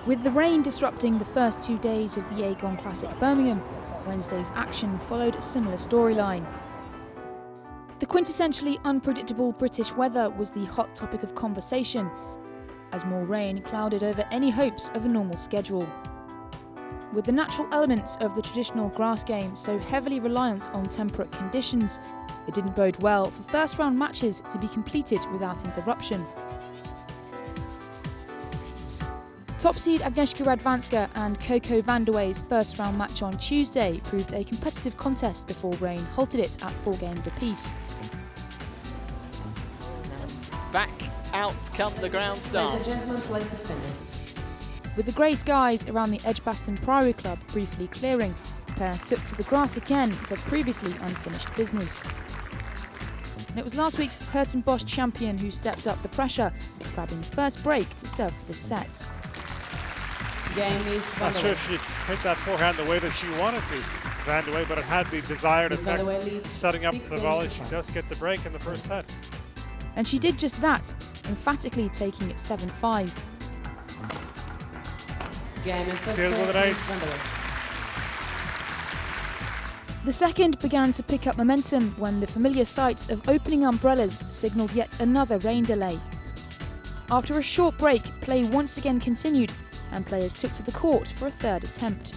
With the rain disrupting the first 2 days of the Aegon Classic Birmingham, Wednesday's action followed a similar storyline. The quintessentially unpredictable British weather was the hot topic of conversation, as more rain clouded over any hopes of a normal schedule. With the natural elements of the traditional grass game so heavily reliant on temperate conditions, it didn't bode well for first-round matches to be completed without interruption. Top seed Agnieszka Radwanska and Coco van der Wey's first-round match on Tuesday proved a competitive contest before rain halted it at 4 games apiece. And back out come the ground start. Ladies and gentlemen, play suspended. With the grey skies around the Edgbaston Priory Club briefly clearing, the pair took to the grass again for previously unfinished business. And it was last week's Hurt & Bosch champion who stepped up the pressure, grabbing the first break to serve for the set. Game is Not sure if she hit that forehand the way that she wanted to, Van der Wey, but it had the desired effect. Setting up the volley, she does get the break in the first set. And she did just that, emphatically taking it 7-5. Game is Sealed with an ace. The second began to pick up momentum when the familiar sights of opening umbrellas signalled yet another rain delay. After a short break, play once again continued, and players took to the court for a third attempt.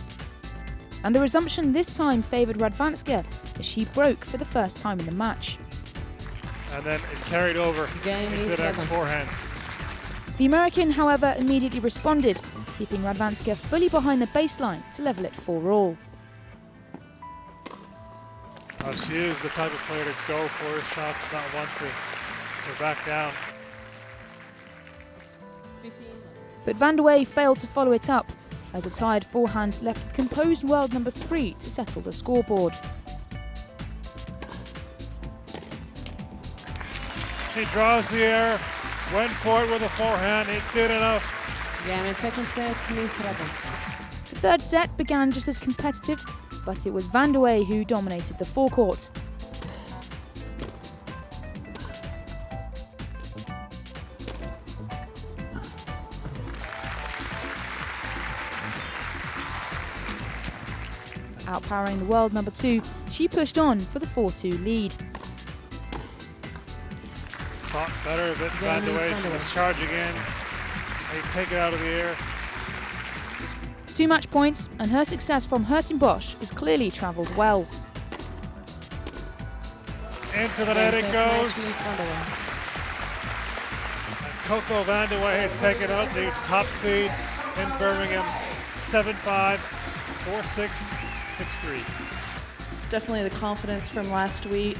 And the resumption this time favoured Radwanska, as she broke for the first time in the match. And then it carried over into the next forehand. The American, however, immediately responded, keeping Radwanska fully behind the baseline to level it 4-all. She is the type of player to go for her shots, not one to back down. But van der Wey failed to follow it up, as a tied forehand left the composed world number 3 to settle the scoreboard. She draws the air, went for it with a forehand, it did enough. Game in second set, Miss Radwanska. The third set began just as competitive, but it was van der Wey who dominated the forecourt. Outpowering the world number 2, she pushed on for the 4-2 lead. Caught better than Van der Wey, she was charging in. They take it out of the air. 2 match points, and her success from Hurt & Bosch has clearly travelled well. Into the net it goes. And Coco van der Wey has taken out the top seed in Birmingham, 7-5, 4-6, 6-3. Definitely the confidence from last week,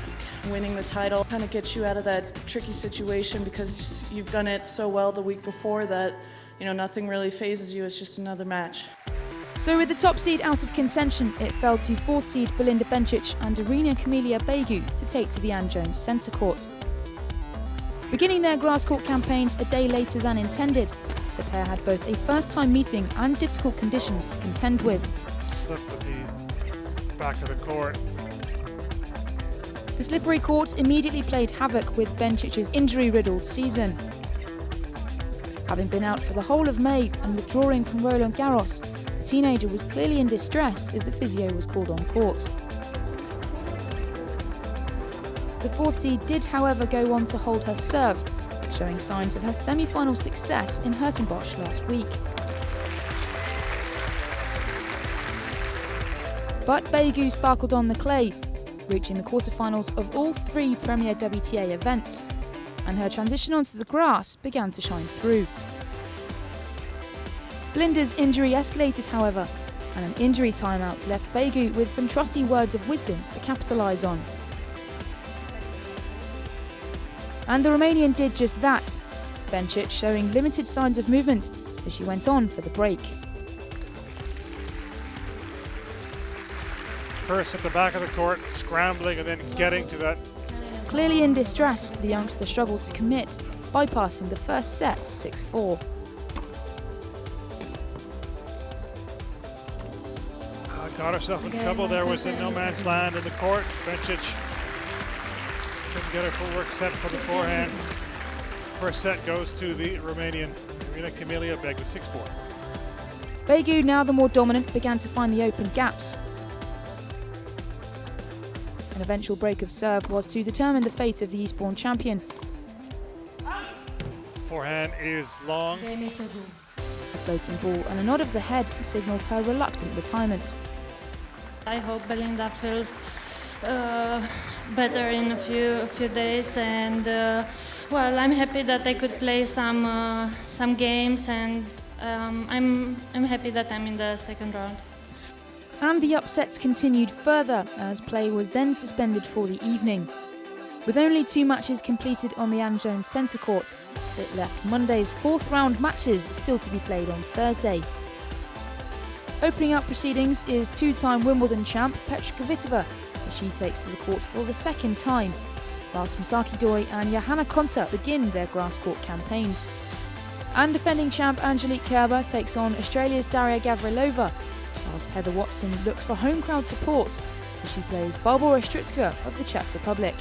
winning the title, kind of gets you out of that tricky situation because you've done it so well the week before that, nothing really phases you. It's just another match. So with the top seed out of contention, it fell to 4th seed Belinda Bencic and Irina Camelia Begu to take to the Ann Jones Centre Court. Beginning their grass court campaigns a day later than intended, the pair had both a first-time meeting and difficult conditions to contend with. Slip at the back of the court. The slippery courts immediately played havoc with Bencic's injury-riddled season. Having been out for the whole of May and withdrawing from Roland Garros, the teenager was clearly in distress as the physio was called on court. The 4th seed did, however, go on to hold her serve, showing signs of her semi-final success in Hurt & Bosch last week. But Begu sparkled on the clay, reaching the quarterfinals of all 3 Premier WTA events, and her transition onto the grass began to shine through. Belinda's injury escalated, however, and an injury timeout left Begu with some trusty words of wisdom to capitalise on. And the Romanian did just that, Bencic showing limited signs of movement as she went on for the break. First at the back of the court, scrambling and then getting to that. Clearly in distress, the youngster struggled to commit, bypassing the first set 6-4. Got herself in trouble there, was in no man's land in the court. Bencic couldn't get her footwork set for the forehand. First set goes to the Romanian, Irina Camelia Begu, 6-4. Begu, now the more dominant, began to find the open gaps. An eventual break of serve was to determine the fate of the Eastbourne champion. Forehand is long. Game is Begu. A floating ball and a nod of the head signalled her reluctant retirement. I hope Belinda feels better in a few days, and well, I'm happy that I could play some games, and I'm happy that I'm in the second round. And the upsets continued further as play was then suspended for the evening. With only 2 matches completed on the Anne Jones Centre Court, it left Monday's 4th round matches still to be played on Thursday. Opening up proceedings is 2-time Wimbledon champ Petra Kvitova, as she takes to the court for the 2nd time, whilst Misaki Doi and Johanna Konta begin their grass court campaigns. And defending champ Angelique Kerber takes on Australia's Daria Gavrilova, whilst Heather Watson looks for home crowd support as she plays Barbora Strycka of the Czech Republic.